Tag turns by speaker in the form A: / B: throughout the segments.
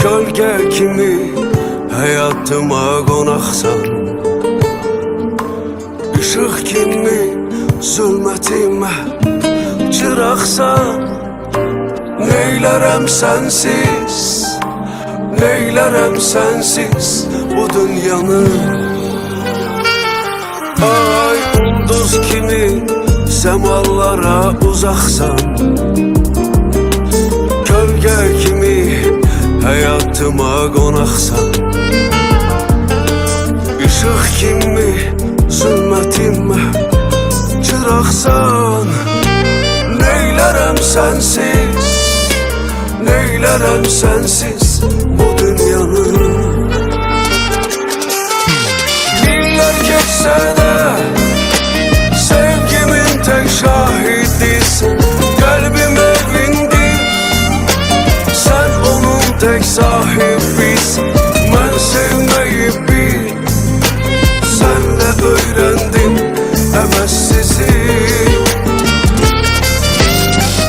A: Gölge kimi hayatıma qonaqsan, Işıq kimi zulmətimə çıraqsan. Neylərəm sənsiz, neylərəm sənsiz bu dünyanı. Ay ulduz kimi səmalara uzaqsan, Gölge kimi hayatıma qonaqsan. Işıq kimi zulmətimə çıraqsan. Neylərəm sənsiz, neylərəm sənsiz bu dünyanı. Yıllar geçsə də sevgimin tek şahidisin. Qəlbim evindir, sən onun tek sahibisin. Mən sevməyi bil, sənlə öyrəndim əvəzsizi.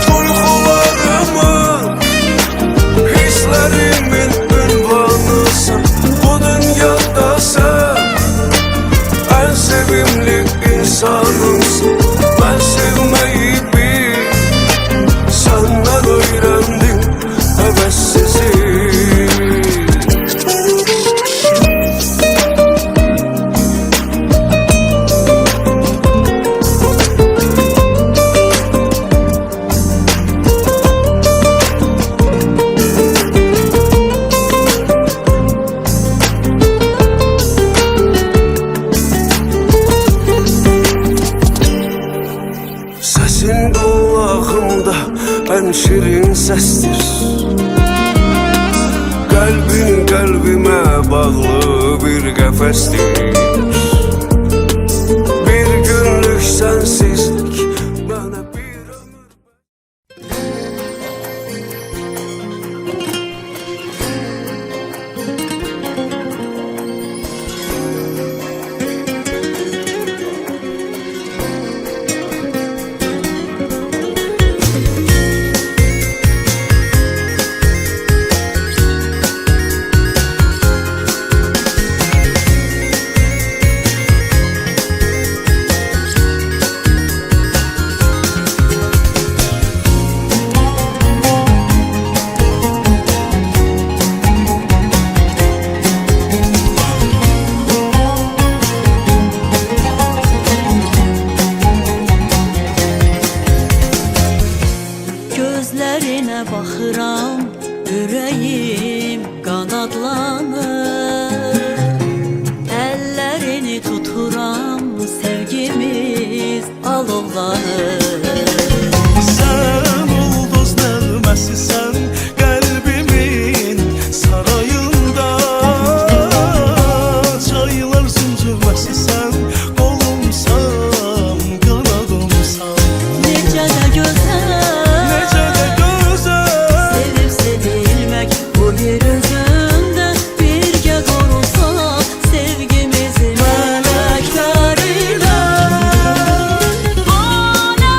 A: Duyğularımın, hislerimin ünvanısın. Bu dünyada sən ən sevimli insanımsın. Mən sevməyi bil, səndən öyrəndim əvəzsizi. Səsin qulağımda ən şirin səsdir. Qəlbin qəlbimə bağlı bir qəfəsdir. Bir günlük sənsizlik mənə bir ömür.
B: Gözlerine baxıram, ürəyim qanadlanır. Əllərini tuturam, sevgimiz alovlanır.
C: Sən ulduz nəğməsisən qəlbimin sarayında. Çaylar zümzüməsisən, qolumsan, qanadımsan.
B: Necə də gözəl, sevib sevilmək bu yer üzündə. Birgə qorulsaq sevgimizi mələklər ilə. Aləmlər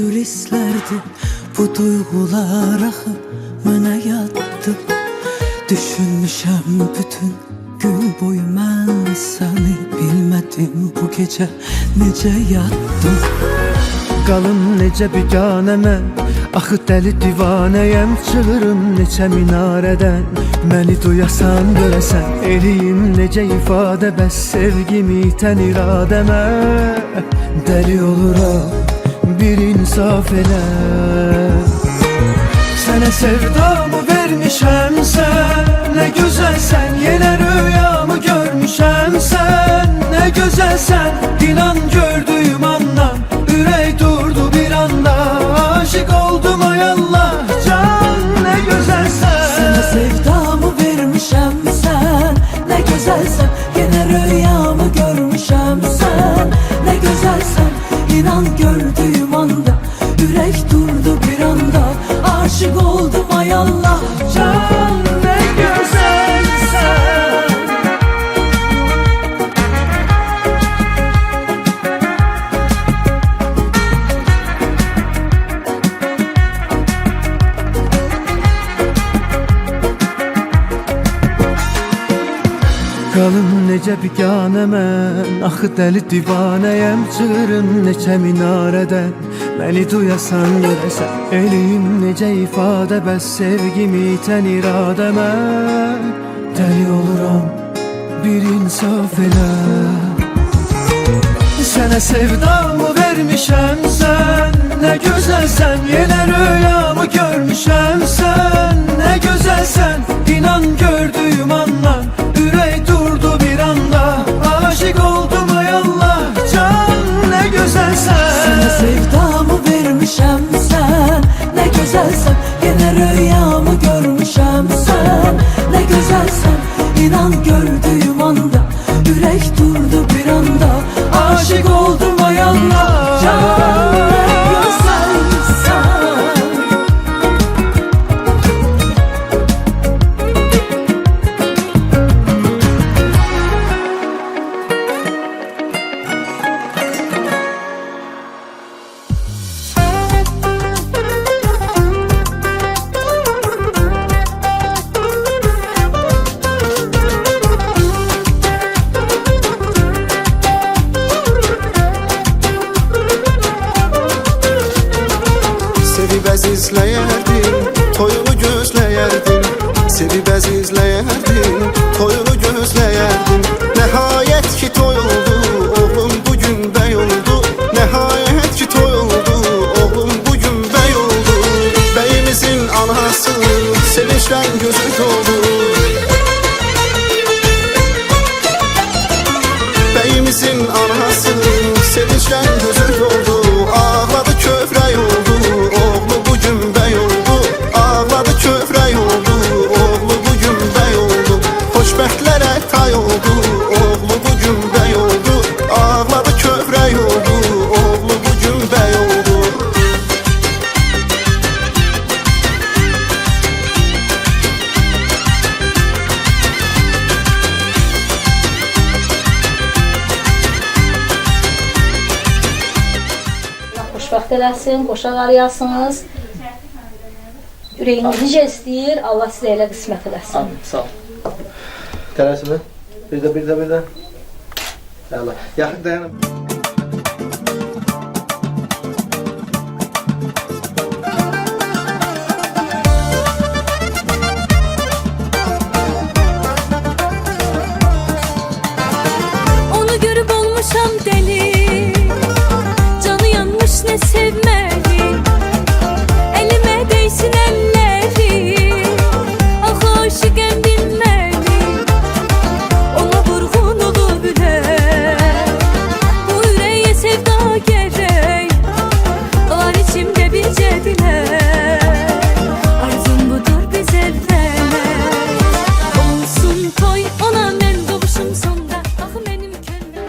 A: turistlerdi. Bu duygular axı mənə yatdı. Düşünmüşəm bütün gün boyu mən səni. Bilmədim bu gecə necə yatdım.
C: Qalım necə biganəmə, axı dəli divanəyəm. Çığırım neçə minarədən, məni duyasan görəsən. Eliyim necə ifadə, bəs sevgimi itən iradəmə. Dəli oluram, bir insaf elə. Sənə sevdamı vermişəm sən, nə gözəlsən. Yenə rüyamı görmüşəm sən, nə gözəlsən. İnan gördüyüm andan ürək durdu bir anda. Aşık oldum ay Allah, can nə gözəlsən.
A: Sənə sevdamı vermişəm sən, nə gözəlsən. Yenə rüyamı görmüşəm sən, nə gözəlsən. İnan gördüyüm anda ürək durdu bir anda. Aşık oldum ay Allah,
C: Can nə gözəlsən. Qalım necə biganəmən, axı dəli divanəyəm. Çığırım neçə minarədən, məni duyasan görəsən. Eliyim necə ifadə, bəs sevgimi itən iradəmə. Dəli oluram, bir insaf elə. Sənə sevdamı vermişəm sən, nə gözəlsən. Yenə rüyamı görmüşəm sən, nə gözəlsən. İnan gördüyüm andan ürək durdu bir anda. Aşık oldum ay Allah, can nə gözəlsən.
A: sənə sevdamı vermişəm sən, nə gözəlsən. Yenə rüyamı görmüşəm sən, nə gözəlsən. İnan gördüyüm anda ürək durdu bir anda. Aşık oldum ay Allah, can nə gözəlsən.
D: Sevib əzizləyərdim, toyuğu gözləyərdim. Sevib əzizləyərdim, toyuğu gözləyərdim. Nəhayət ki toy oldu, oğlum bugün bəy oldu. Nəhayət ki toy oldu, oğlum bugün bəy oldu. Bəyimizin anası sevinçdən gözü doldu. Bəyimizin anası sevinçdən gözü doldu. Ağladı kövrək oldu, oğlu bugün bəy oldu. Ağladı kövrək oldu, oğlu bugün bəy oldu. Xoşbəxtlərə tay oldu, oğlu bugün bəy oldu. Ağladı kövrək oldu, oğlu bugün bəy oldu.
E: Xoşbəxt eləsin, qoşaq arayasınız. Ürəyiniz necə istəyir, Allah sizə elə qismət eləsin.
F: Amin, sağ ol. Tələsmi? Bir də. Əla. Yaxın dayanın.
G: Onu görüp olmuşam deli, canı yanmış ne sevmeli. Elime değsin elleri, ah aşıkım bilmeli. Ona vurgun olup bu yüreğe sevda gerek. Var içimde bir cedile, arzum budur biz evlenek. Olsun toy ona men doğuşum sonda, ah benim könlüm.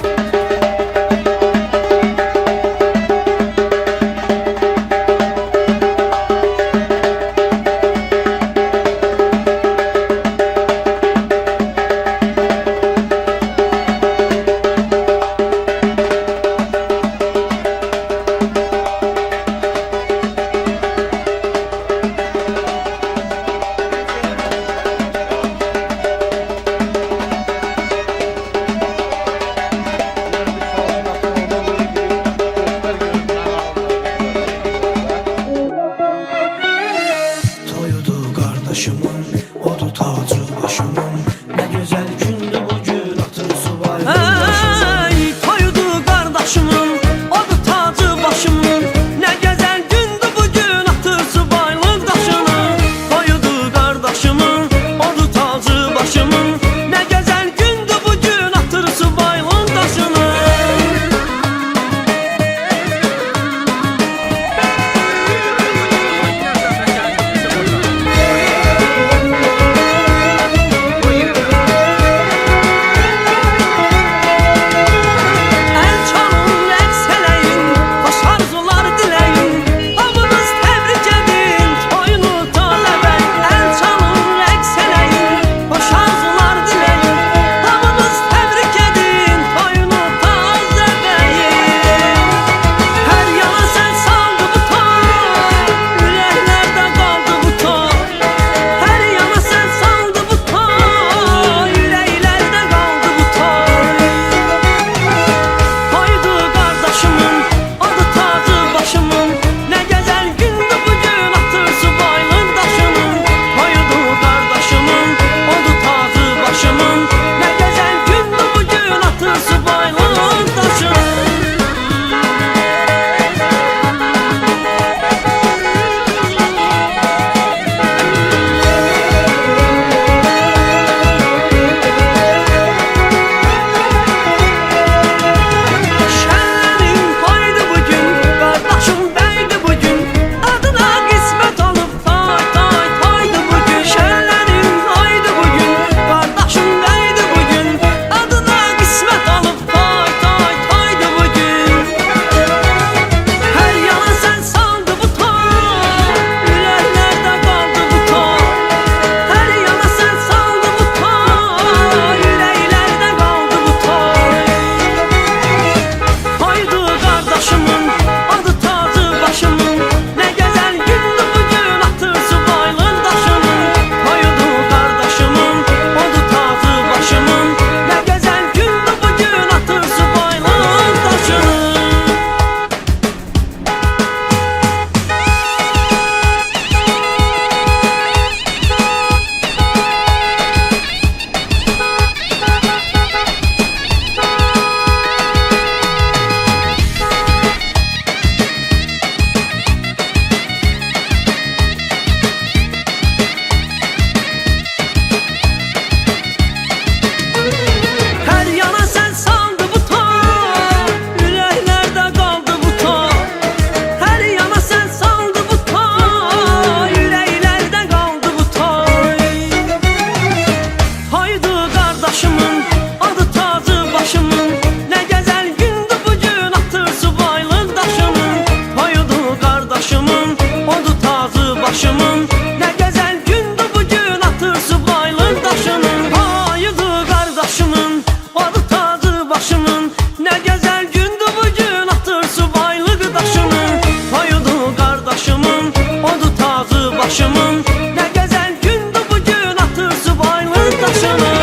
H: başımın. Ne güzel gündü bugün atır subaylıq daşının. Hayıdı qardaşımın, adı tacı başımın. Ne güzel gündü bugün atır subaylıq daşının. Hayıdı qardaşımın, adı tacı başımın. Ne güzel gündü bugün atır subaylıq daşının.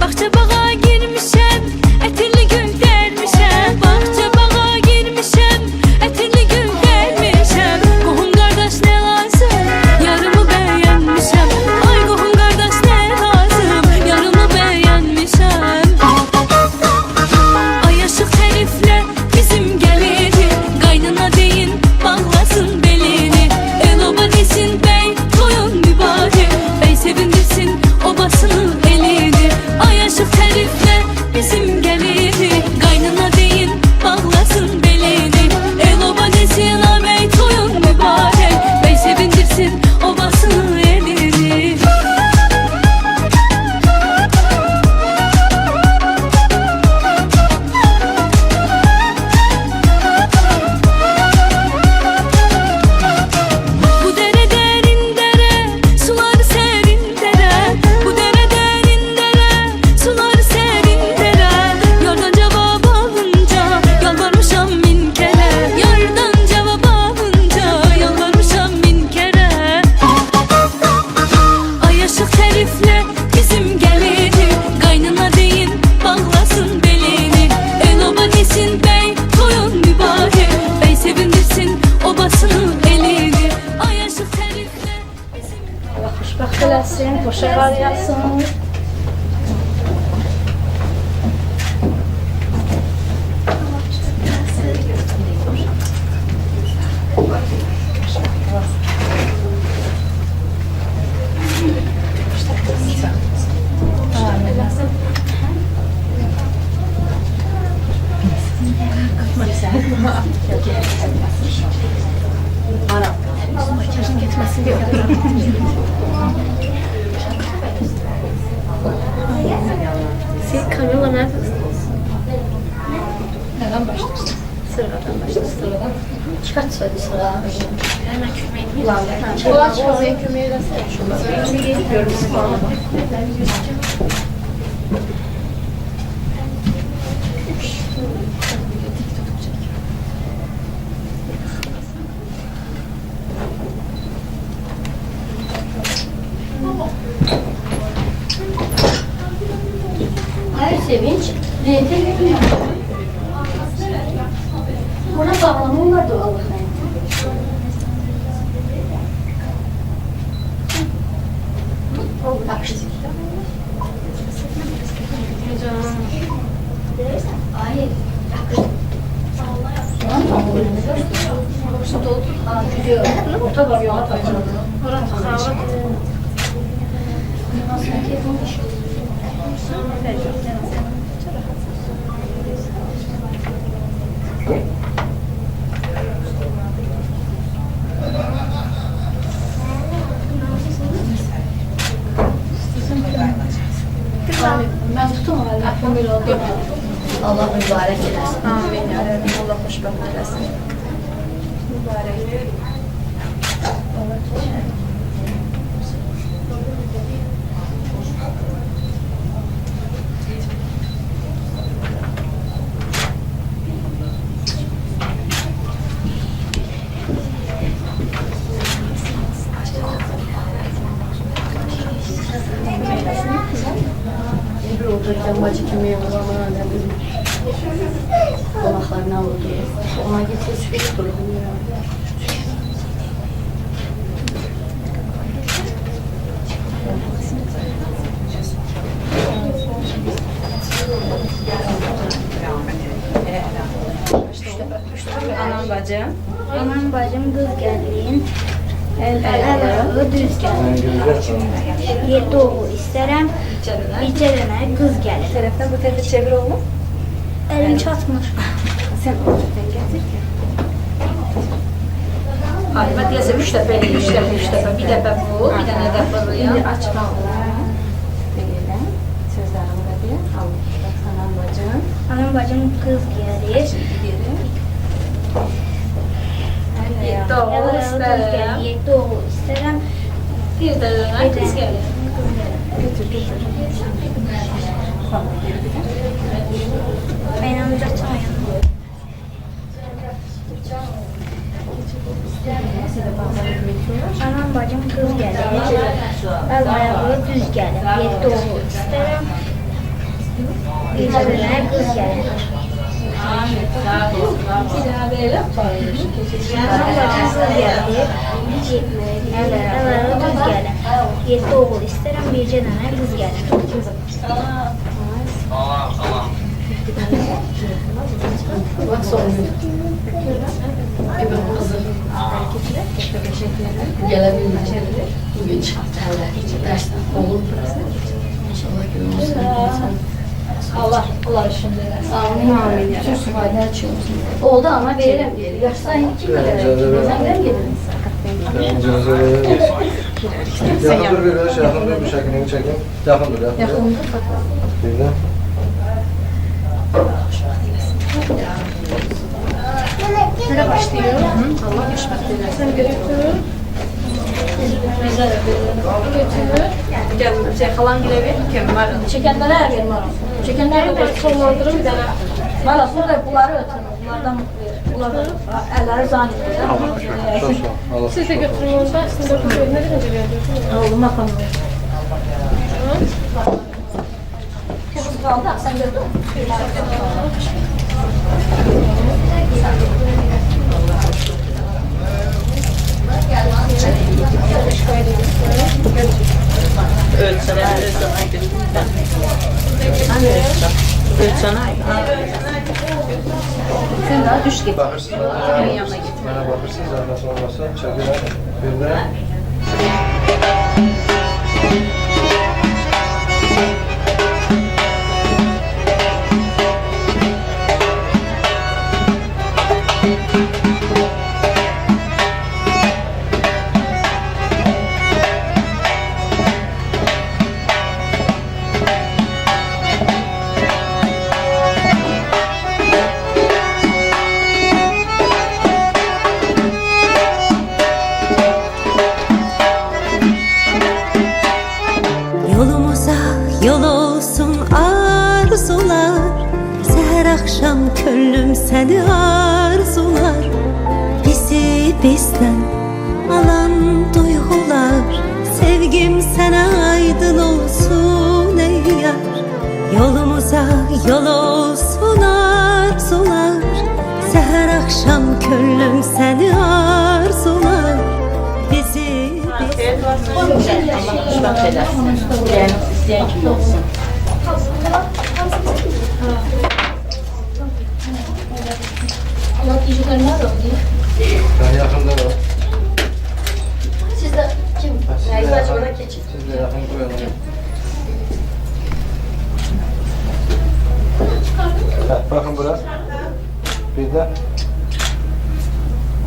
G: Bahçe bağa girmişem, etirli gül dermişem. Bahçe bağa girmişem, etirli gül dermişem. Qohum qardaş ne lazım, yarımı beğenmişem. Ay qohum qardaş ne lazım, yarımı beğenmişem. Ay aşık təriflə bizim gəliri, qaynına deyin bağlasın belini. El oba desin bey, toyun mübarək, bey sevindirsin obasını elini. Ay aşık təriflə bizim gəliri, qaynına deyin bağlasın belini. El oba desin bey, toyun mübarək, bey sevindirsin obasını elini. Bu dere derin dere, sular serin dere. Bu dere derin dere, sular serin dere. Yardan cevap alınca yalvarmışam min kere. Yardan cevap alınca yalvarmışam min kere. Ay aşık təriflə bizim gəliri, qaynına deyin bağlasın belini. El oba desin bey, toyun mübarək, bey sevindirsin obasını elini. Ay aşık təriflə bizim
E: Allah xoşbəxt eləsin, qoşa qarıyasın. Neden başlıyorsun? Sıradan başlıyorsun. Sıradan. Çıkart söyle sıra. Hemen kümeyi. Ulan çıkarmaya kümeyi de sen. Gidiyorum sonra.
I: Hayır Sevinç, rente gitmiyor. Buna bağlamam var doğallıkla. Bak işte. Hayır. Gidiyor. Orta var. Orası sağlık.
E: Ben tutum hala. Ömür oldu.
I: Allah mübarek eylesin.
E: Amin ya Rabbi. Allah xoşbəxt eləsin. Mübarək.
I: Bir otururken bacı kümeye bulamana dedim. Konaklarına vurdu. Ona getir su durdum ya.
E: Anam bacım.
I: Anam bacım kız gelin. Əl-ayağı düz gəlin. 7 oğul istərəm. Bircə dənə qız gəlir.
E: Tərəfdən bu tərəfə çevir oğlum.
I: Əlim çatmır.
E: Sen ortadan getir ki. Halime diyese 3 dəfə, 3 dəfə, bir dəfə bu, bir dənə də buraya. İndi açma oğlum. Belə, sözlərimi də bir. Anam bacım.
I: Anam bacım qız gəlir.
E: Yeddi oğul istərəm.
I: 7 oğul istərəm.
E: Bir də dönə qız gəlir.
I: Mən ancaq çayım. Anam bacım qız gəlir. Əl-ayağı düz gəlir. 7 oğul istərəm. Bircə dənə qız gəlir.
E: Bir dənə də elə aparılır.
I: Anam bacım qız gəlir. Əl-ayağı düz gəlir. 7 oğul istərəm. Bircə dənə qız gəlir.
E: Bak soruyor. Gibi kızım. Gelebilmiş. Bugün çarptırlar. Dersten olur burası. İnşallah görürsün. Allah şimdi. Amin. Bütün süvayda açıyoruz. Oldu ama veririm diye. Yaşlayın kim verir? Sen geliriz.
F: Yakın dur biraz, yakın dur bir şekilde çekeyim. Yakın dur, yakın dur.
E: Yakın dur.
F: Bir de.
E: Nereye başlıyor? Allah geçmek dilersen götür. Mezara götür. Gel, kalan girebilir. Kemal. Çekenlere her verim var. Çekenlere de sonlandırın bir tane. Valla sonra bunları ötürün. Bunlardan bunları elleri zannediyor.
F: Allah aşkına. Çok sağ ol.
I: Siz de götürün olsa, siz de götürün. Nereye veriyorsunuz?
E: Oğlum bakalım. Kızım kaldı. Sen götür. Sen daha düş git.
F: Bakırsınız. Bana bakırsınız. Nasıl olmazsa çekiler. Bir de.
B: Yolumuza yol olsun arzular, seher akşam könlüm seni arzular. Bizi bizden alan duygular, sevgim sana aydın olsun ey yar. Yolumuza yol olsun arzular, seher akşam könlüm seni arzular. Bizi
E: İsteyen kim olsun? Allah iyilikler ne oldu?
F: Ben yakında var.
E: Siz de kim?
F: Siz de
E: Neyse
F: yakın.
E: oraya geçin.
F: Siz de yakın koyalım. Bakın burası. Bir de.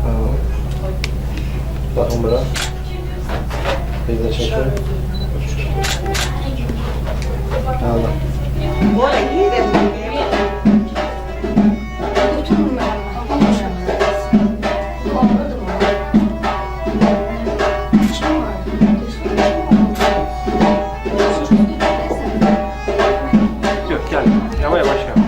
F: Tamam. Bakın burası. Bir de çekelim. Allah.
J: Yok gel. Yavaş yavaş yavaş.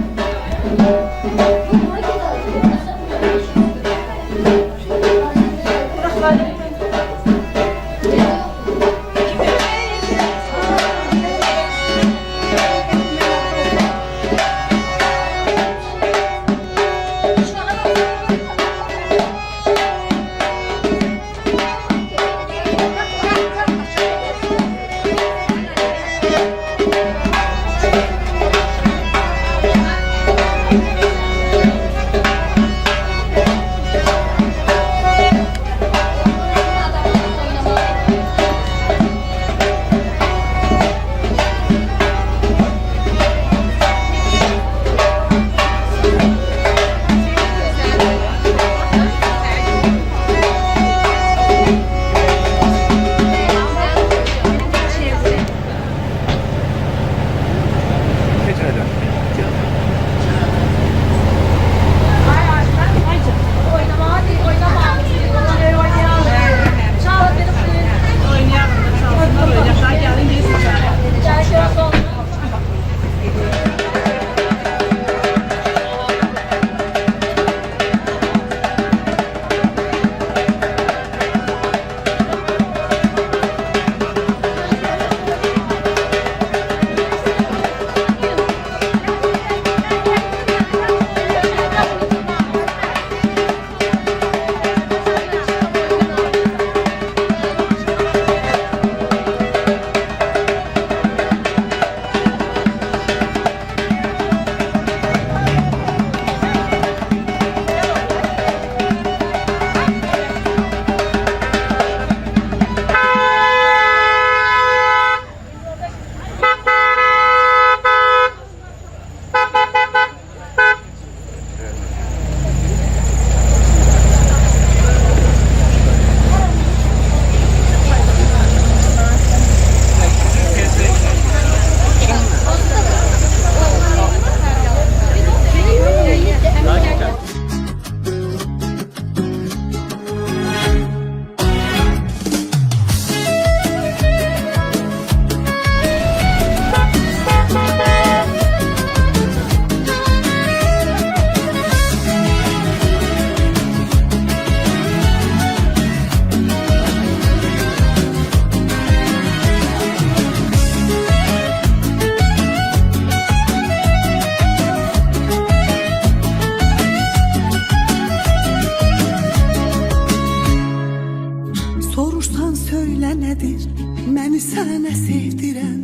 A: Məni sənə sevdirəm,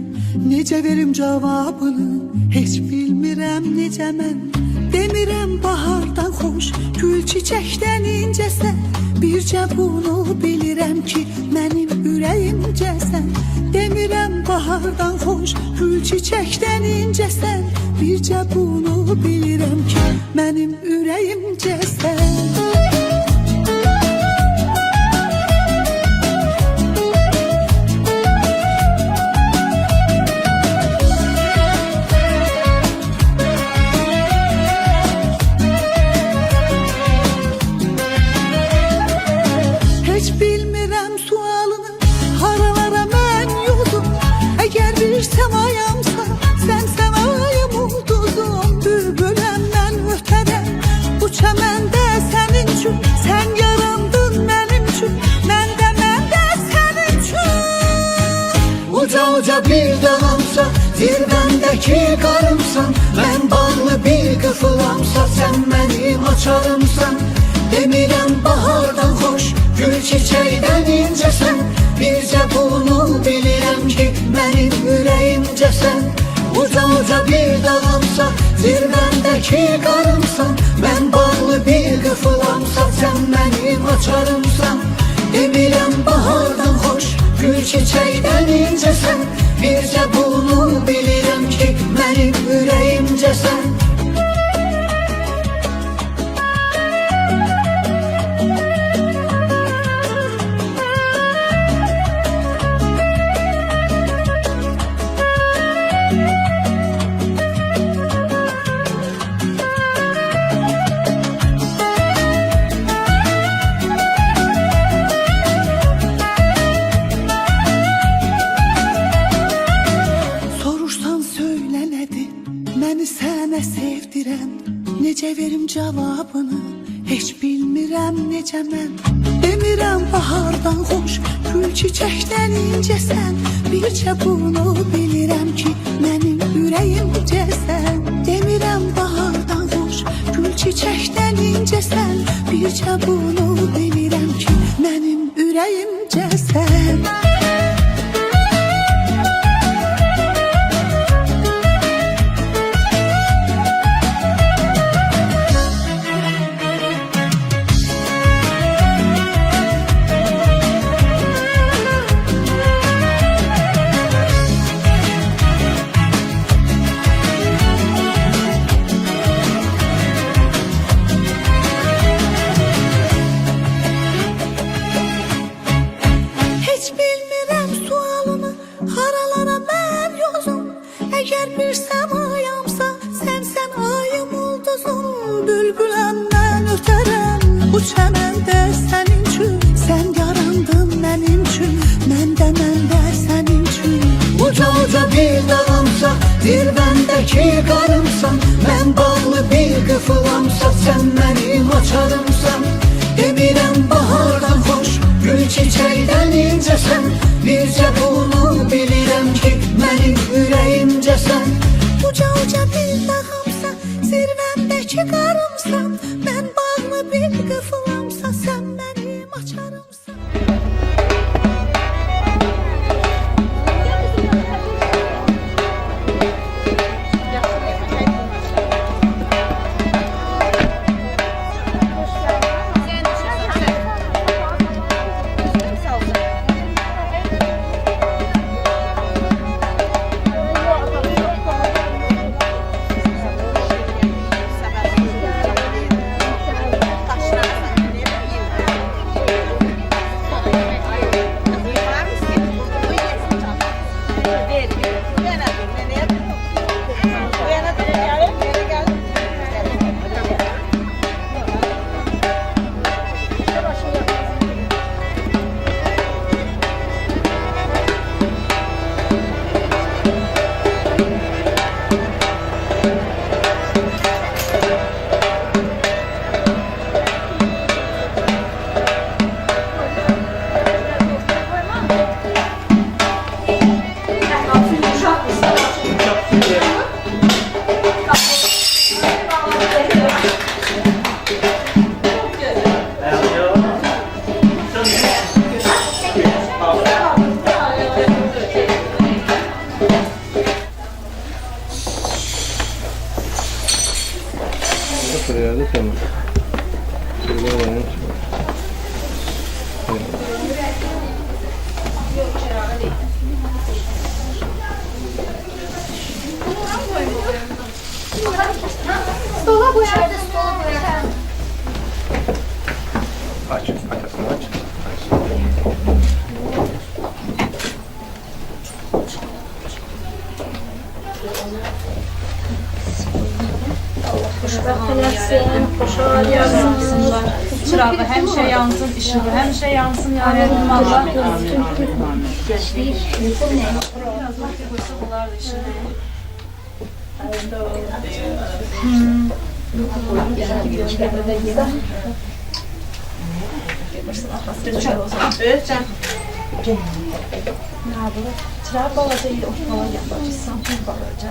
A: necə verim cavabını, heç bilmirəm necə mən. Demirəm bahardan xoş, gül çiçəkdən incəsən, bircə bunu bilirəm ki, mənim ürəyimcəsən. Demirəm bahardan xoş, gül çiçəkdən incəsən, bircə bunu bilirəm ki, mənim ürəyimcəsən. Heç bilmirəm sualını, haralara mən yolum. Əgər bir səmayamsa, sən səmayım ulduzum. Bülbüləm mən ötərəm, bu çəməndə sənin üçün. Sən yarandın mənim üçün, mən də sənin üçün.
C: Uca bir dağımsa, zirvəndəki qarımsan. Mən bağlı bir qıfılamsa, sən mənim açarımsan. Demirəm bahardan xoş, gül çiçəkdən incəsən, bircə bunu bilirəm ki, mənim ürəyimcəsən. Uca bir dağımsa, zirvəndəki qarımsan. Mən bağlı bir qıfılamsa, sən mənim açarımsan. Demirəm bahardan xoş, gül çiçəkdən incəsən, bircə bunu bilirəm ki, mənim ürəyimcəsən.
A: Soruşsan söylə nədir, məni sənə sevdirəm, necə verim cavabını, heç bilmirəm necə mən. Demirəm bahardan xoş, gül çiçəkdən incəsən, bircə bunu bilirəm ki, mənim ürəyimcəsən. Demirəm bahardan xoş, gül çiçəkdən incəsən, bircə bunu bilirəm ki, mənim ürəyimcəsən. Heç bilmirəm sualını, haralara mən yozum. Əgər bir səmayamsa, sən ayım ulduzum. Bülbüləm mən ötərəm, bu çəməndə sənin üçün. Sən yarandın mənim üçün, mən də sənin üçün.
C: Uca bir dağımsa, zirvəndəki qarımsan. Mən bağlı bir qıfılamsa, sən mənim açarımsan. Demirəm bahardan xoş, gül çiçəkdən incəsən, bircə bunu bilirəm ki, mənim ürəyimcəsən.
A: Uca bir dağımsa, zirvəndəki qarımsan. Mən bağlı bir qıfılamsa, sən mənim açarımsan.
E: Stola koyar. Stola koyar.
J: Aç. Arkasını aç.
E: Xoşbəxt eləsin, xoşal yansınlar. Çırağı həmişə yansın, işığı həmişə yansın. Yəni Allah çırağı balaca iyi, ortala yapacaqsan, balaca.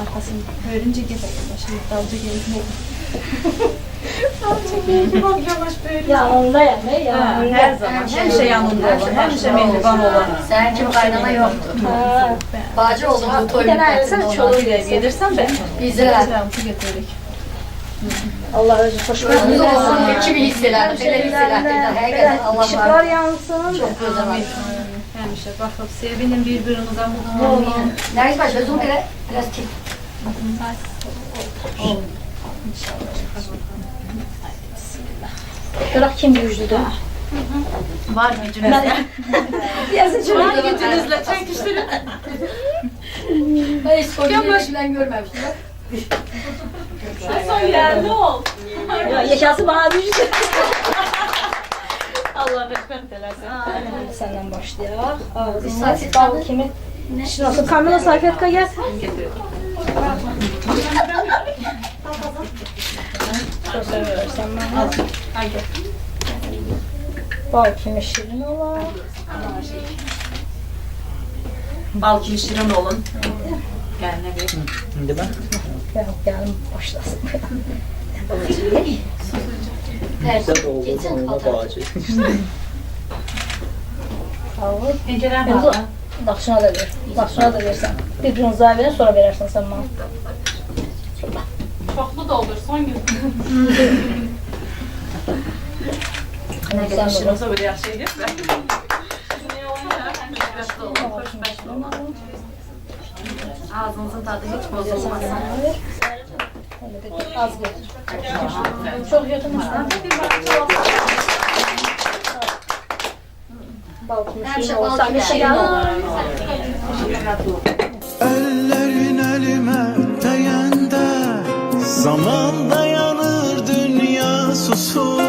E: Arkasını görünce gelir, şimdi dalca gelir. Dalca gelir, bak yavaş böyle.
I: Yanında ya,
E: Her zaman, her şey yanında olur, her şey mehriban olur.
K: Sen kim kaynana yoktu. Bacı oldum bu toy
E: Sen çoluğu gelirsen ben.
K: Bizler.
E: Selamı getiririk.
I: Allah özü xoşbəxt
K: Özümüz olsun,
I: eləsin.
K: kimi hisselerdi, belə hisselerdi. Həqiqətən Allah
I: İşıqlar
K: var.
I: yansın.
K: Çok gözəl var.
E: Həmişə baxıb sevinin, bir-birinizə mutlu olun.
K: Nəyiz baş, özüm belə biraz tip.
I: Görək kim güclüdür.
E: Var gücünüzlə.
K: Var
E: gücünüzlə çəkişdirin.
K: Ben hiç soyunca falan görmemiştim.
E: Son geldi ol.
I: Yaşası bana güclü.
E: Allah rəhmət eləsin.
I: Səndən başlayaq. Ağzından bal kimi. Nasıl kamera salfetka gel. Çok seversen bana. Bal kimi şirin olar.
E: Bal kimi şirin olun. Gəlinə bir.
F: Değil mi?
I: Gəlim başlasın.
F: Güzel oldu. Onunla bağcı.
E: Necələr
I: Yanzu, Daxşına da ver. Daxşına da versən. Bir bronzaya verin, sonra verərsən sən bana.
E: çoxlu da olur son gün.
I: Sen bunu.
E: Olsa böyle yaxşı idi. Ağzınızın tadı hiç bozulmasın.
I: Az getir. Çok götürmüşsün. Bal kimi şirin olsa bir şey alır.
C: Ellerin elime değende zaman dayanır dünya susur.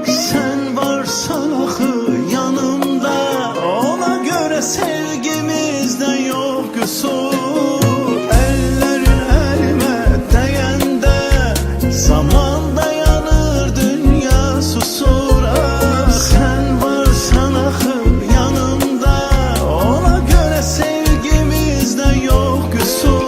C: Sen varsan ahı yanımda, ona göre sevgimizde yok kusur. Ellerin elime değende zaman dayanır dünya susur. Ah, sen varsan ahı yanımda, ona göre sevgimizde yok kusur.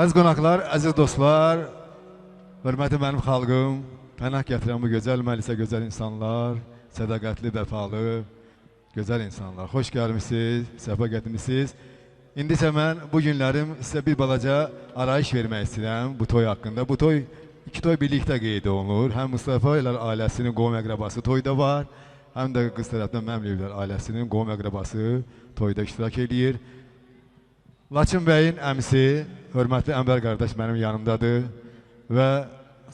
L: Əziz qonaqlar, əziz dostlar, hörmətli mənim xalqım, pənah gətirən bu gözəl məlisə, gözəl insanlar, sədaqətli, vəfalı, gözəl insanlar. Xoş gəlmişsiniz, səfa gətirmişsiniz. İndi isə mən bu günlərim sizə bir balaca arayış vermək istəyirəm bu toy haqqında. Bu toy, iki toy birlikdə qeyd olunur. Həm Mustafa ilə ailəsinin qohum əqrəbası toyda var, həm də qız tərəfdən Məmliyevlər ailəsinin qohum əqrəbası toyda iştirak edir. Laçın bəyin əmisi, hörmətli Ənvər qardaş mənim yanımdadır və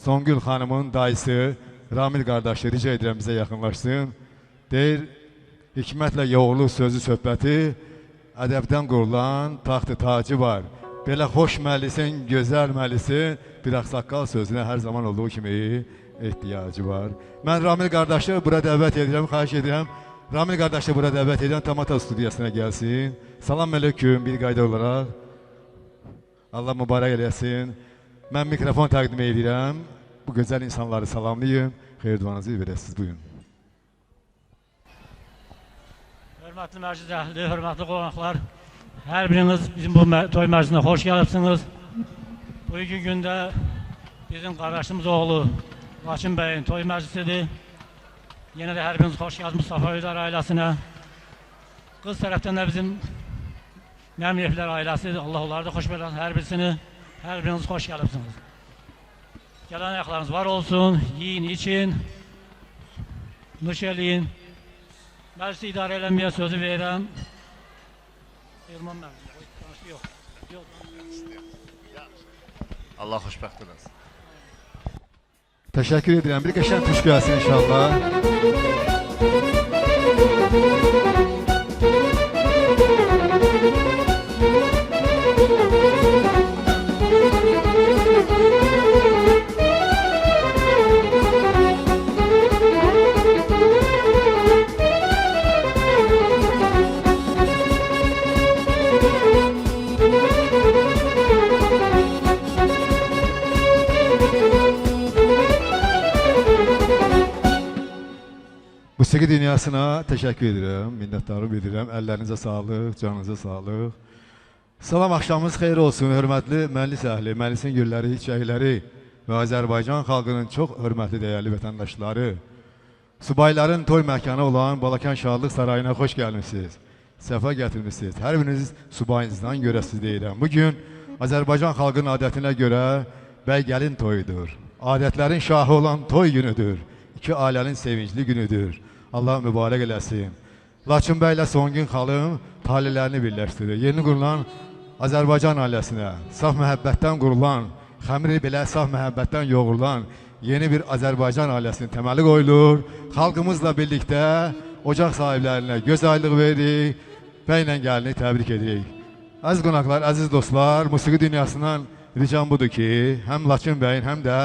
L: Songül xanımın dayısı Ramil qardaşı rica edirəm bizə yaxınlaşsın. Deyir, hikmətlə yoğulu sözü söhbəti ədəbdən qurulan taxtı tacı var. Belə xoş məlisin, gözəl məlisin, bir ağsaqqal sözünə hər zaman olduğu kimi ehtiyacı var. Mən Ramil qardaşı bura dəvət edirəm, xahiş edirəm. Ramil qardaşı bura dəvət edirəm, Tamata studiyasına gəlsin. Salam əleykum bir qayda olaraq. Allah mübarək eləsin. Mən mikrofon təqdim edirəm. Bu gözəl insanları salamlayım. Xeyir duanızı verəsiniz, buyurun.
M: Hörmətli məclis əhli, hörmətli qonaqlar, hər biriniz bizim bu toy məclisinə xoş gəlibsiniz. Bugünkü gündə bizim qardaşımız oğlu Laçın bəyin toy məclisidir. Yenə də hər biriniz xoş gəlib Mustafa Öydər ailəsinə. Qız tərəfdən də bizim Məmliyevlər ailəsi, Allah onları da xoş gəlsin, hər birisini, hər biriniz xoş gəlibsiniz. Gələn ayaqlarınız var olsun, yiyin, için, nuş eləyin. Məclisi idarə eləməyə sözü verirəm. Elman məclisi, yox.
L: Allah xoşbəxt eləsin. Təşəkkür edirəm. Bir qəşəng tuş gəlsin inşallah. Musiqi dünyasına təşəkkür edirəm, minnətdarım edirəm. Əllərinizə sağlıq, canınıza sağlıq. Salam, axşamınız xeyir olsun, hörmətli məclis əhli, məclisin gülləri, çiçəkləri və Azərbaycan xalqının çox hörmətli, dəyərli vətəndaşları. Subayların toy məkanı olan Balakan Şadlıq Sarayına xoş gəlmişsiniz, səfa gətirmişsiniz. Hər biriniz subayınızdan görə siz deyirəm. Bugün Azərbaycan xalqının adətinə görə bəy-gəlin toyudur. Adətlərin şahı olan toy günüdür. İki ailənin sevincli günüdür. Allah mübarək eləsin. Laçın bəylə Songün xalım talilərini birləşdirir. Yeni qurulan Azərbaycan ailəsinə, saf məhəbbətdən qurulan, xəmiri belə saf məhəbbətdən yoğurulan yeni bir Azərbaycan ailəsinin təməli qoyulur. Xalqımızla birlikdə ocaq sahiblərinə göz aylıq veririk, bəylə gəlini təbrik edirik. Əziz qonaqlar, əziz dostlar, musiqi dünyasından ricam budur ki, həm Laçın bəyin, həm də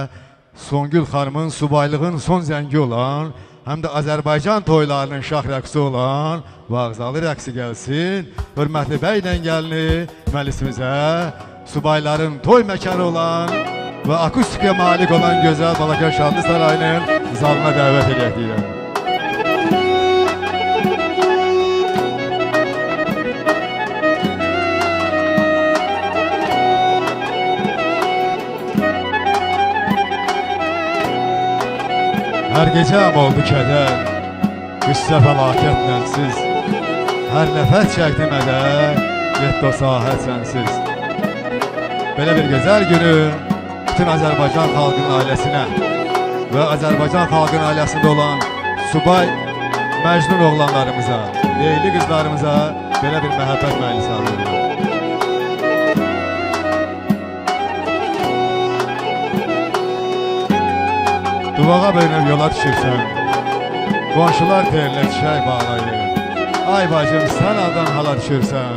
L: Songül xanımın subaylığın son zəngi olan, həm də Azərbaycan toylarının şah rəqsi olan Vağzalı rəqsi gəlsin. Hörmətli bəylə gəlini məclisimizə subayların toy məkanı olan və akustikaya malik olan gözəl Balakan Şadlıq Sarayının zalına dəvət edək deyirəm. Hər gecəm oldu kədər, qüssə fəlakətlə siz. Hər nəfəs çəkdim ədər, getdi o sahət sənsiz. Belə bir gözəl günü bütün Azərbaycan xalqının ailəsinə və Azərbaycan xalqının ailəsində olan subay Məcnun oğlanlarımıza, Leyli qızlarımıza belə bir məhəbbət məclisi alırıq. Duvağa bölünüb yola düşürsən, qonşular terlə çiçək bağlayır. Ay bacım, sən aldan hala düşürsən,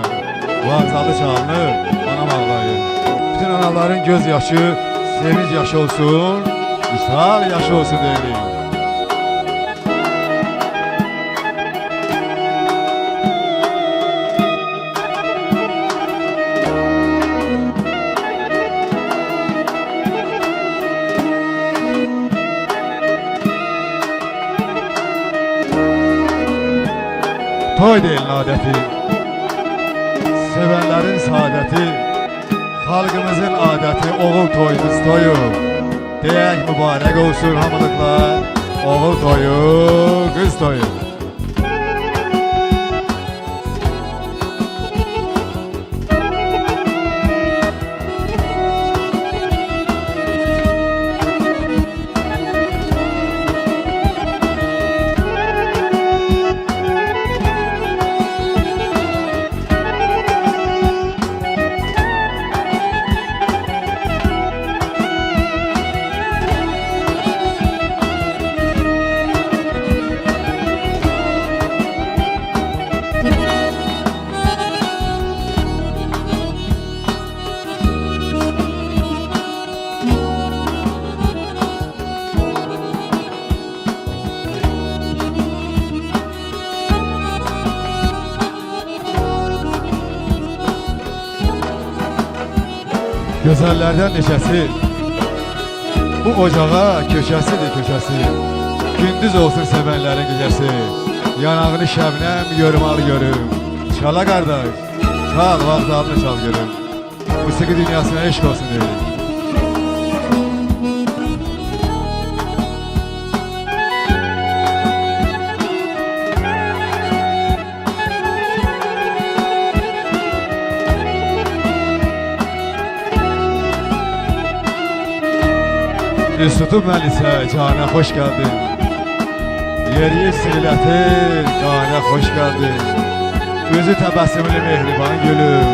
L: Vağzalı çalınır, anam ağlayır. Bütün anaların göz yaşı, sevinç yaşı olsun, misal yaşı olsun deyirik. Toy deyilin adəti, sevənlərin saadəti, Halkımızın adeti oğul toyu, kız toyu. Deyək mübarək olsun hamılıqlar. Oğul toyu, kız toyu. Gözəllərdən neçəsi bu ocağa köşəsidir köşəsi. Gündüz olsun sevənlərin gecəsi. Yanağını şəbnəm yormalı görüm. Çala qardaş, çal vağzalını çal görüm. Musiqi dünyasına eşq olsun deyirik. Yusuf'un Melisa, cana hoş geldin. Yeri siletin, cana hoş geldin. Gözü təbəssümlü mehriban gülüm.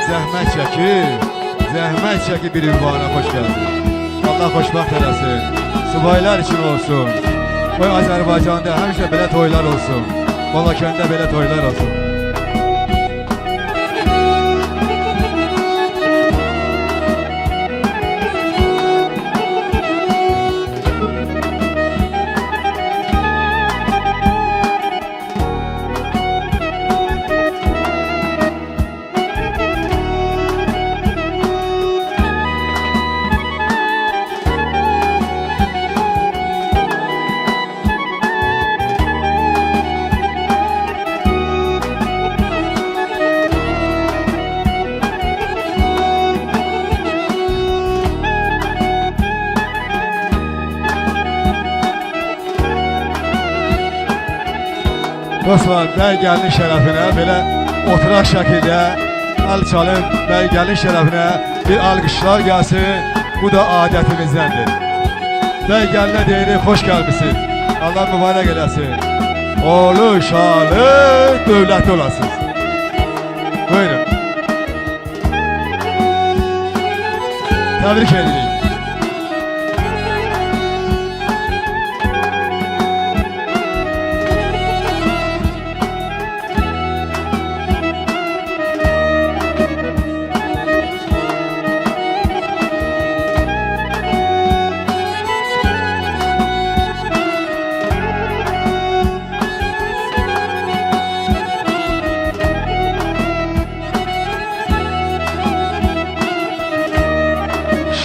L: Zəhmət çəkib bir ünvana hoş geldin. Allah xoşbaxt eləsin. Subaylar için olsun. Qoy Azərbaycanda həmişə belə toylar olsun. Balakəndə belə toylar olsun. Dostlar, bəy gəlinin şərəfinə belə oturaq şəkildə əl çalın, bəy gəlin şərəfinə bir alqışlar gəlsin, bu da adətimizdəndir. Bəy gəlinə deyirik, xoş gəlmişsin, Allah mübarək eləsin, oğlu, şalı, dövlətli olasınız. Buyurun. Təbrik edirik.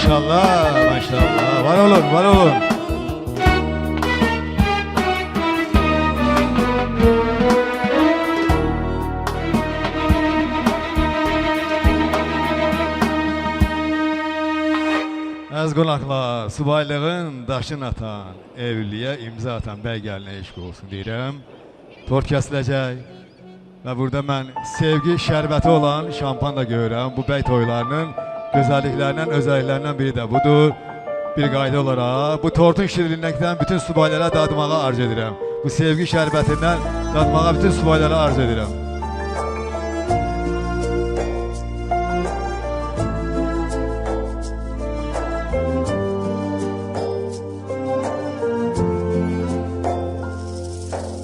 L: Maşallah, maşallah. Var olun, var olun. Əziz qonaqlar, subaylığın daşını atan, evliliyə imza atan bəy gəlinə eşq olsun deyirəm. Tort kəsiləcək və burada mən sevgi şərbəti olan şampan da görürəm. Bu bəy toylarının gözəlliklərindən, özəlliklərindən biri də budur. Bir qayda olaraq bu tortun şirinlikdən bütün subaylara dadmağa arz edirəm. Bu sevgi şərbətindən dadmağa bütün subaylara arz edirəm.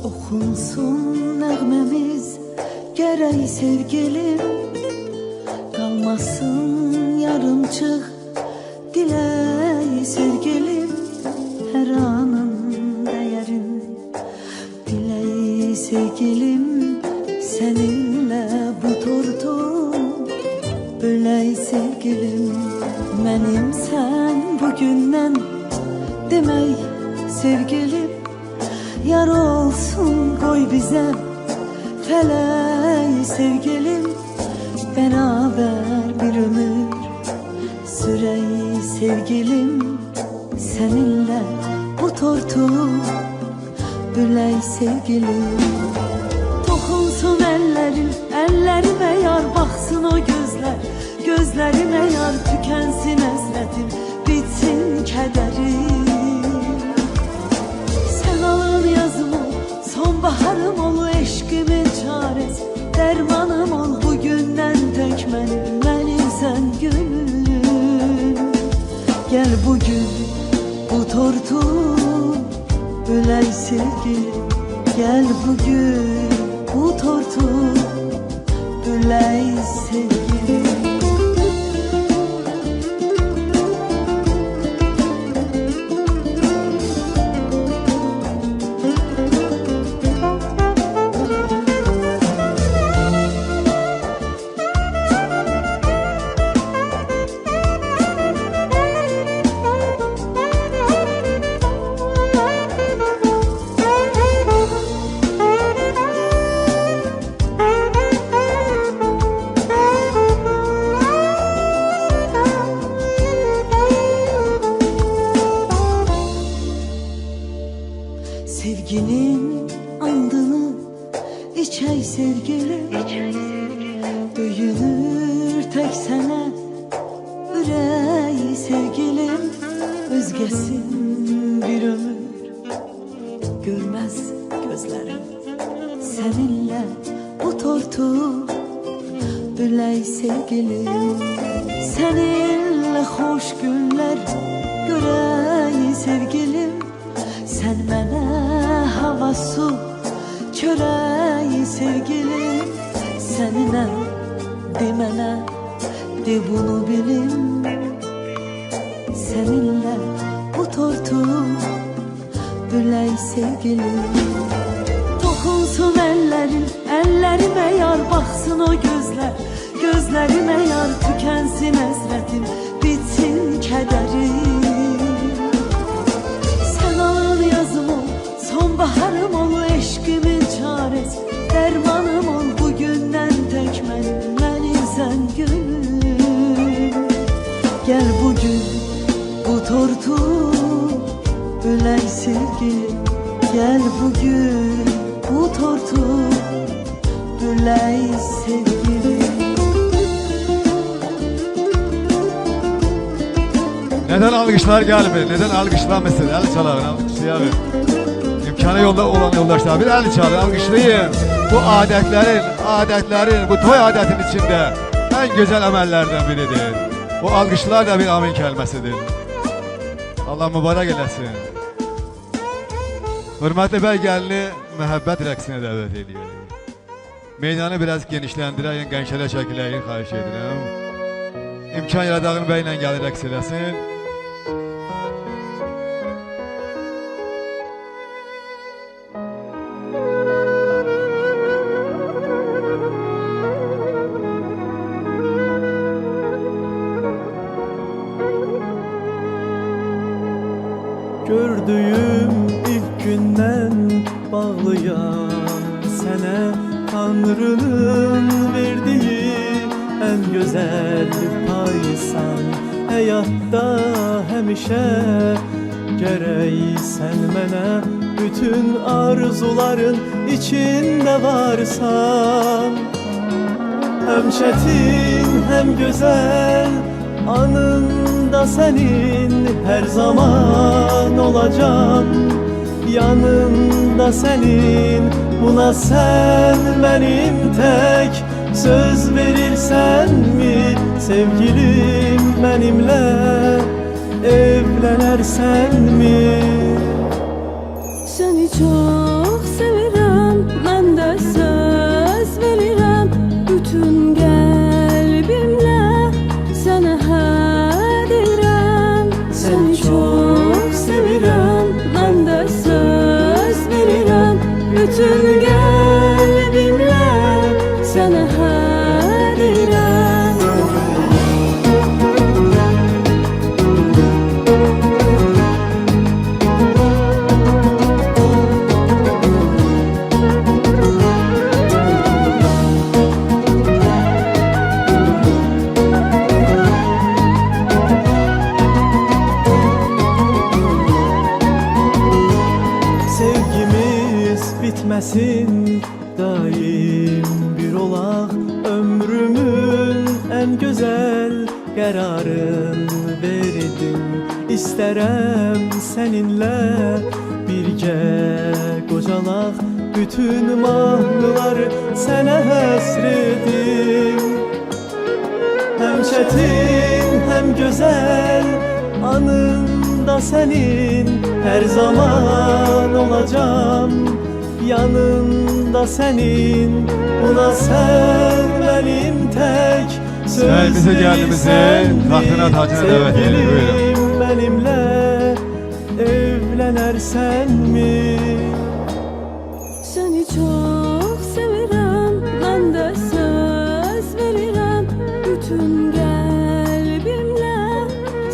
A: Oxunsun nəğməmiz gərək sevgilim, qalmasın yarımçıq dilək sevgilim, hər anın dəyərin dilək sevgilim, səninlə bu tortu bölək sevgilim. Mənim sən bugündən demək sevgilim, yar olsun qoy bizə fələk sevgilim, beraber bir ömür sevgilim seninle bu tortu büley sevgilim. Dokunsun ellerime yar, baksın o gözlerime yar, tükensin ezretim, bitsin kederim. Sen alın yazım ol, sonbaharım ol, eşkimin çaresi, dermanım ol bugünden tek benim sen gönlüm. Gel bugün bu tortu büley sevgilim, gel bugün bu tortu büley sevgilim. Sevginin andını içey sevgilim, döyünür tek sene yüreği sevgilim. Özgesin bir ömür görmez gözlerim, seninle bu tortu büley sevgilim. Seninle hoş günler görey sevgilim, sen mənə hava su çörəyi sevgilim. Səninlə de mənə, de bunu bilim, seninle bu tortu büley sevgilim. Dokunsun ellerime yar, baksın o gözlerime yar, tükensin ezretim, bitsin kederim. Sonbaharım ol, eşkimin çaresi, dermanım ol bugünden tek benim sen gönlüm. Gel bugün bu tortu büley sevgilim, gel bugün bu tortu büley sevgilim.
L: Neden alkışlar gelmedi? Neden alkışlar mesela? El çaların, alkışlayalım. İmkanı yolda olan yoldaşlar bir el çalın, alkışlayın. Bu adetlerin, bu toy adetin içinde en güzel emellerden biridir. Bu alkışlar da bir amin kelimesidir. Allah mübarek eylesin. Hürmetli bəy gəlini məhəbbət rəqsinə dəvət edirik. Meydanı biraz genişləndirəyin, gençlərə çəkiləyin, xahiş edirəm. İmkan yaradağın bəylə gəlir rəqs eləsin.
C: Gördüğüm ilk günden bağlıyam sene, Tanrı'nın verdiği en güzel paysan. Hayatta hemişe gerey sen mene, bütün arzuların içinde varsan. Hem çetin hem güzel anında senin her zaman olacağım. Yanında senin, buna sen benim tek. Söz verirsen mi sevgilim benimle, evlenersen mi?
G: Seni çok sevirəm, mən də söz verirəm, bütün qəlbimlə sənə hə deyirəm. Səni çox sevirəm, mən də söz verirəm, bütün qəlbimlə sənə hə deyirəm.
C: en güzel kararın verdim. İsterem seninle birge qocalaq, bütün mahnıları sənə həsr edim. Hem çetin hem güzel anında senin, her zaman olacağım yanında senin. Buna sen benim tek
L: Sen bize geldiğimizin tahtına tacına davet edelim. Buyurun.
C: sevgilim, benimle evlenersen mi?
G: Seni çok sevirəm, mən də söz verirəm, bütün qəlbimlə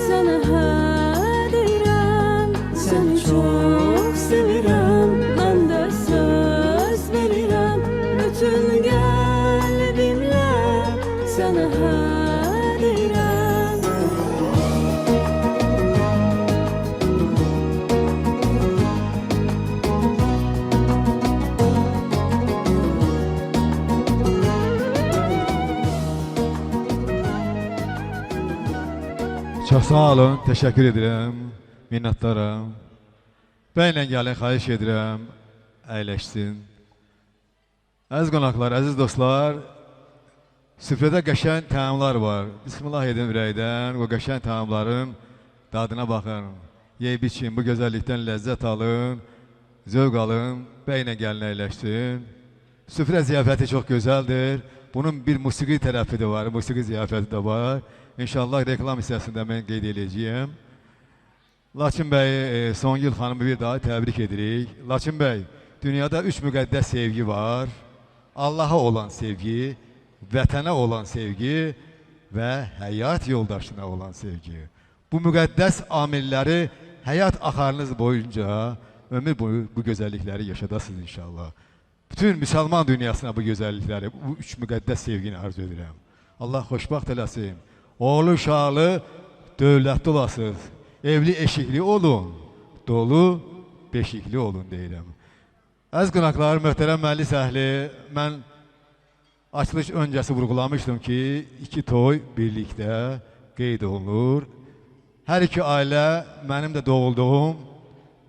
G: sənə hə deyirəm. Səni çox sevirəm, mən də söz verirəm, bütün qəlbimlə sənə hə deyirəm.
L: Çok sağ olun, teşekkür ederim, minnettarım. Benimle gelin, xahiş edirəm, əyləşsin. Əziz qonaqlar, əziz dostlar, süfrədə qəşəng təamlar var. Bismillah edin ürəkdən, o qəşəng təamların dadına baxın. Yeyib için bu gözəllikdən ləzzət alın, zövq alın, bəylə gəlin əyləşsin. Süfrə ziyafəti çox gözəldir. Bunun bir musiqi tərəfi də var, musiqi ziyafəti də var. İnşallah reklam hissəsində mən qeyd edəcəyəm. Laçın bəy, Songül xanımı bir daha təbrik edirik. Laçın bəy, dünyada 3 müqəddəs sevgi var. Allaha olan sevgi, vətənə olan sevgi və həyat yoldaşına olan sevgi. Bu müqəddəs amilləri həyat axarınız boyunca ömür boyu bu gözəllikləri yaşadasınız inşallah. Bütün müsəlman dünyasına bu gözəllikləri, bu 3 müqəddəs sevgini arzu edirəm. Allah xoşbaxt eləsin. Oğlu uşaqlı, dövlətli olasınız. Evli eşikli olun, dolu beşikli olun deyirəm. Əziz qonaqlar, möhtərəm məclis əhli, mən açılış öncəsi vurğulamışdım ki, 2 toy birlikdə qeyd olunur. Hər iki ailə mənim də doğulduğum,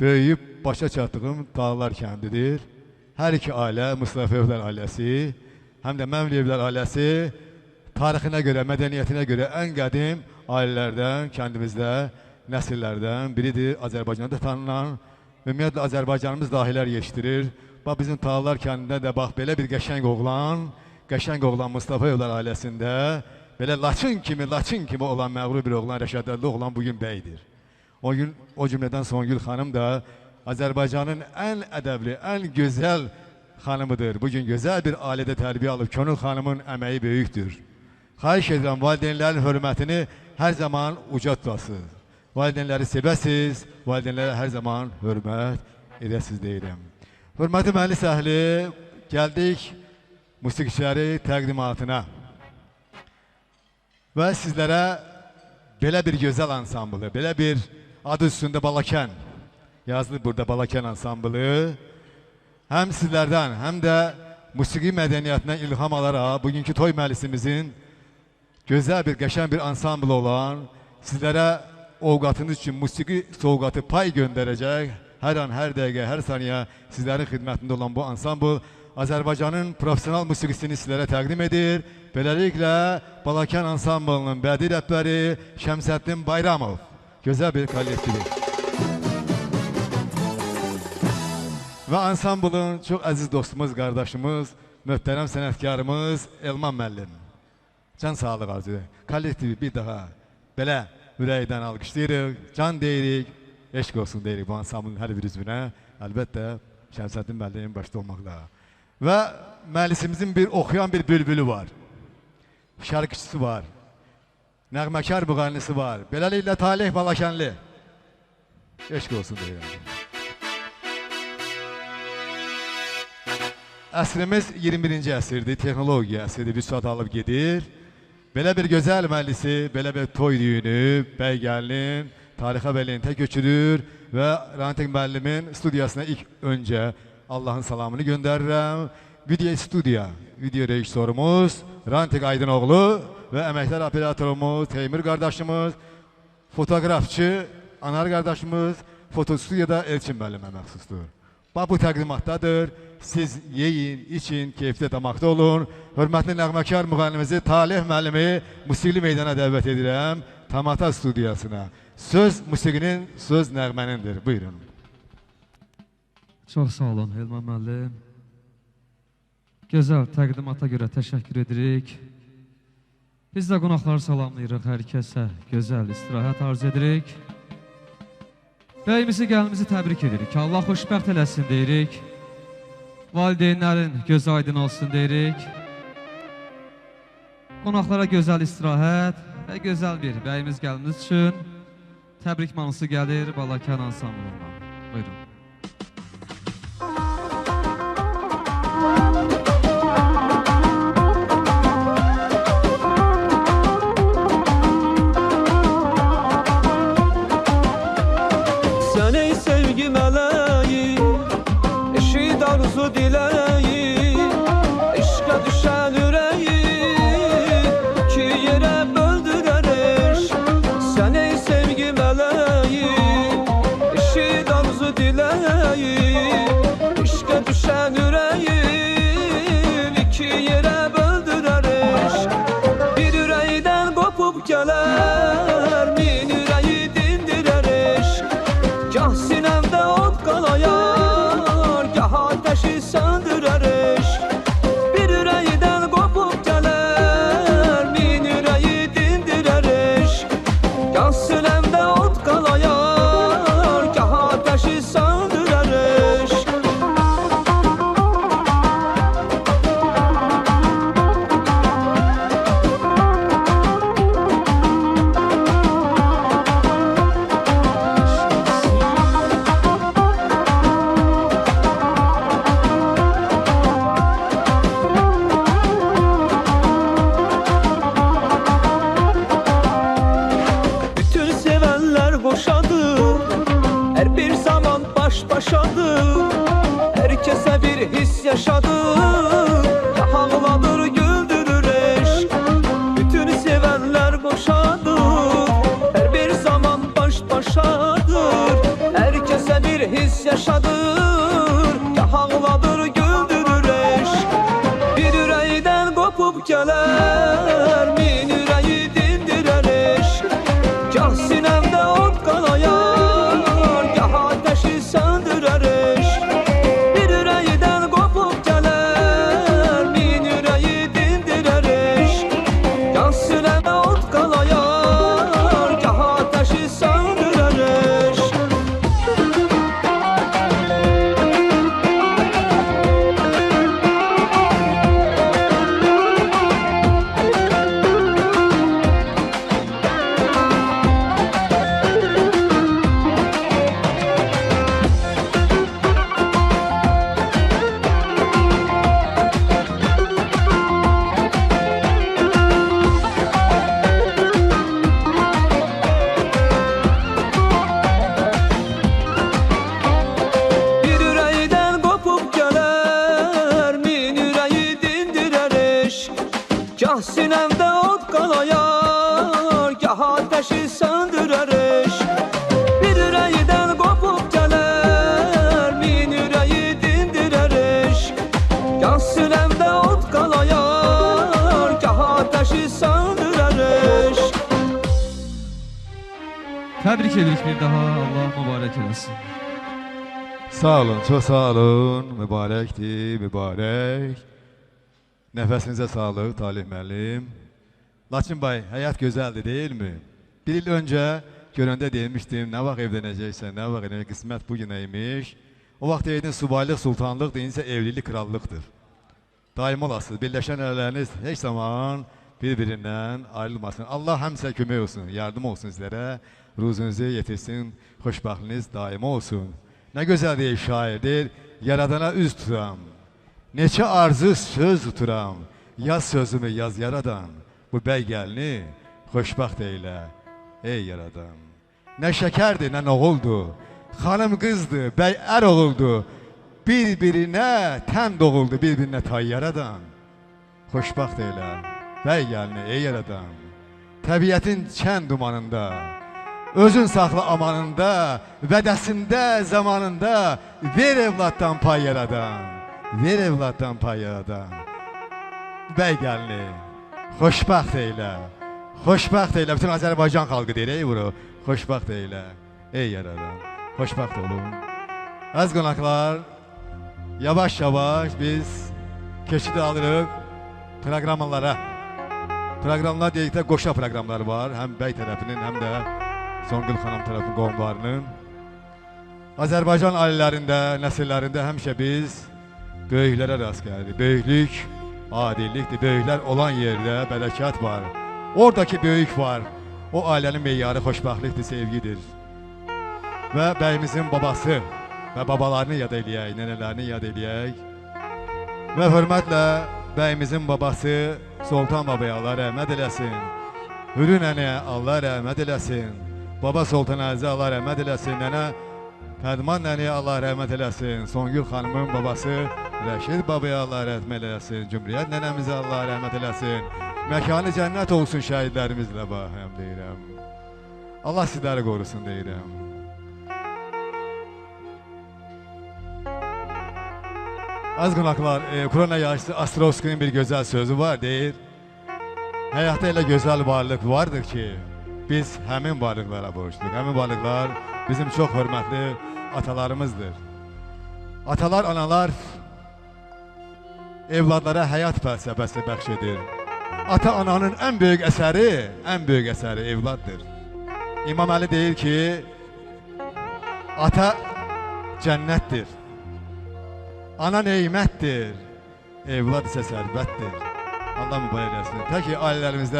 L: böyüyüb başa çatdığım Dağlar kəndidir. Hər iki ailə Mustafayevlər ailəsi, həm də Məmliyevlər ailəsi tarixinə görə, mədəniyyətinə görə ən qədim ailələrdən, kəndimizdə, nəsillərdən biridir. Azərbaycanda tanınan, ümumiyyətlə Azərbaycanımız dahilər yetişdirir. Bax, bizim Dağlar kəndində də bax, belə bir qəşəng oğlan Mustafayevlər ailəsində, belə Laçın kimi olan məğrur bir oğlan, rəşadətli oğlan bugün bəydir. O cümlədən Songül xanım da Azərbaycanın ən ədəbli, ən gözəl xanımıdır. Bugün gözəl bir ailədə tərbiyə alıb, Könül xanımın əməyi böyükdür. Xahiş edirəm, valideynlərin hörmətini hər zaman uca tutasınız. Valideynləri sevəsiz, valideynlərə hər zaman hörmət edəsiz deyirəm. Hörməti məclis əhli, gəldik musiqiçiləri təqdimatına. Və sizlərə belə bir gözəl ansamblı, belə bir adı üstündə Balakən, yazılıb burada Balakən ansamblı, həm sizlərdən, həm də musiqi mədəniyyətindən ilham alaraq bugünkü toy məclisimizin gözəl bir, qəşəng bir ansambl olan, sizlərə ovqatınız üçün musiqi soğuqatı pay göndərəcək, hər an, hər dəqiqə, hər saniyə sizlərin xidmətində olan bu ansambl Azərbaycanın profesional musiqisini sizlərə təqdim edir. Beləliklə, Balakən ansamblının bədii rəhbəri Şəmsəddin Bayramov. Gözəl bir kollektivi. Və ansamblın çox əziz dostumuz, qardaşımız, möhtərəm sənətkarımız Elman müəllim. Can sağlıq arzu edir. Kollektivi bir daha belə ürəkdən alqışlayırıq, can deyirik, eşq olsun deyirik bu ansamblın hər bir üzvünə. Əlbəttə, Şəmsəddin müəllimin başda olmaqla. Və məclisimizin bir oxuyan bir bülbülü var. Şarkıcısı var. Nəğməkar müğənnisi var. Beləliklə Talih Balakənli. Eşq olsun deyirəm. Əsrimiz 21-ci əsrdir, texnologiya əsrdir, bir saat alıb gedir. Belə bir gözəl məclisi, belə bir toy düyünü, bəy gəlinin, tarixə və lentə köçürür və Rantik müəllimin studiyasına ilk öncə Allahın salamını göndərirəm. Video studiya, video rejissorumuz Rantik Aydınoğlu və əməkdar operatorumuz Teymur qardaşımız, fotoqrafçı Anar qardaşımız, fotostudiyada Elçin müəllimə məxsusdur. Bax, bu təqdimatdadır. Siz yeyin, için, keyfdə damaqda olun. Hörmətli nəğməkar müğənnimizi Talih müəllimi musiqili meydana dəvət edirəm. Tamata studiyasına. Söz musiqinin, söz nəğmənindir. Buyurun.
N: Çox sağ olun Elman müəllim. Gözəl təqdimata görə təşəkkür edirik. Biz də qonaqları salamlayırıq. Hər kəsə gözəl istirahət arz edirik. Bəyimizi, gəlimizi təbrik edirik. Allah xoşbəxt eləsin deyirik. Valideynlərin göz aydın olsun deyirik. Qonaqlara gözəl istirahət və gözəl bir bəyimiz, gəlimiz üçün təbrik mahnısı gəlir Balakən ansamblından. Buyurun.
H: Sen ey sevgi meleği, eşit arzu dileği, eşka düşen yüreği iki yere böldürer eşk. Sen ey sevgi meleği, eşit arzu dileği, eşka düşen yüreği iki yere böldürer eşk. Bir yüreğden kopup geler min yüreği dindirer eşk. Gah sinemde ot kalayar, gah ateşi söndürer eşk. Bir yüreğden kopup geler min yüreği dindirer eşk. Gah sinemde ot kalayar, gah ateşi söndürer eşk. Bütün sevenler boşadı, her bir zaman baş başadı. Herkese bir his yaşadı, ya ağladır güldürür eşk. Bütün sevenler boşadı, her bir zaman baş başadır. Herkese bir his yaşadır, ya ağladır güldürür eşk. Bir yüreğden kopup geler min yüreği dindirer eşk. Gah sinemde ot kalayar, gah ateşi söndürer eşk. Bir yüreğden kopup geler min yüreği dindirer eşk. Gah sinemde ot kalayar, gah ateşi söndürer eşk. Bir yüreğden kopup geler min yüreği dindirer eşk. Gah sinemde ot kalayar, gah ateşi söndürer eşk. Bir yüreğden kopup geler min yüreği dindirer eşk. Gah sinemde ot kalayar, gah ateşi söndürer eşk.
N: Təbrik edirik bir daha. Allah mübarək eləsin.
L: Sağ olun, çox sağ olun. Mübarəkdir, mübarək. Nəfəsinizə sağlıq Talih müəllim. Laçın bəy, həyat gözəldir, deyilmi? Bir il öncə görəndə deyilmişdim, nə vaxt evlənəcəksən, nə vaxt evlənəcəksən, qismət bugünə imiş. O vaxt deyirdin, subaylıq, sultanlıq deyinsə evlilik krallıqdır. Daim olasınız, birləşən ərləriniz heç zaman bir-birindən ayrılmasın. Allah həmsə kömək olsun, yardım olsun sizlərə. Ruzunuzu yetirsin, xoşbəxtiniz daim olsun. Nə gözəl deyil şairdir, yaradana üz tuturam. Neçə arzu söz tuturam, yaz sözümü yaz yaradan. Bu bəy gəlini xoşbəxt eylə, ey yaradan. Nə şəkərdir, nə oğuldur, xanım qızdır, bəy ər oğuldu. Bir-birinə tən doğuldu, bir-birinə tay yaradan. Xoşbəxt eylə, Bəy gəlini, ey yaradan, təbiətin çən dumanında, özün saxla amanında, vədəsində, zamanında, ver evladdan pay yaradan, ver evladdan pay yaradan. Bəy gəlini, xoşbəxt eylə, xoşbəxt eylə, bütün Azərbaycan xalqı deyir, ey buru, xoşbəxt eylə, ey yaradan, xoşbəxt olun. Əziz qonaqlar, yavaş-yavaş biz keçid alırıq proqramlara. Proqramlar deyikdə qoşa proqramlar var, həm bəy tərəfinin, həm də Songül xanım tərəfinin qohumlarının. Azərbaycan ailələrində, nəsillərində həmişə biz böyüklərə rast gəlirik. Böyüklük adillikdir, böyüklər olan yerdə bərəkət var. Oradakı böyük var, o ailənin meyarı xoşbəxtlikdir, sevgidir. Və bəyimizin babası və babalarını yad eləyək, nənələrini yad eləyək. Və hörmətlə bəyimizin babası Sultan babaya Allah rəhmət eləsin. Hürü nənəyə Allah rəhmət eləsin. Baba Sultan Əzizə Allah rəhmət eləsin. Nənə Fədman nənəyə Allah rəhmət eləsin. Songül xanımın babası Rəşid babaya Allah rəhmət eləsin. Cümhuriyyət nənəmizə Allah rəhmət eləsin. Məkanı cənnət olsun şəhidlərimizlə bahəm deyirəm. Allah sizləri qorusun deyirəm. Az qonaqlar, Kurana yaşlı Astrovskinin bir gözəl sözü var, deyir. Həyatda elə gözəl varlıq vardır ki, biz həmin varlıqlara borçluq. Həmin varlıqlar bizim çox hörmətli atalarımızdır. Atalar, analar evladlara həyat fəlsəfəsi bəxş edir. Ata-ananın ən böyük əsəri evladdır. İmam Əli deyir ki, ata cənnətdir. Ana neymətdir, evlad isə sərvətdir. Allah mübarək eləsin. Tək ki, ailələrimizdə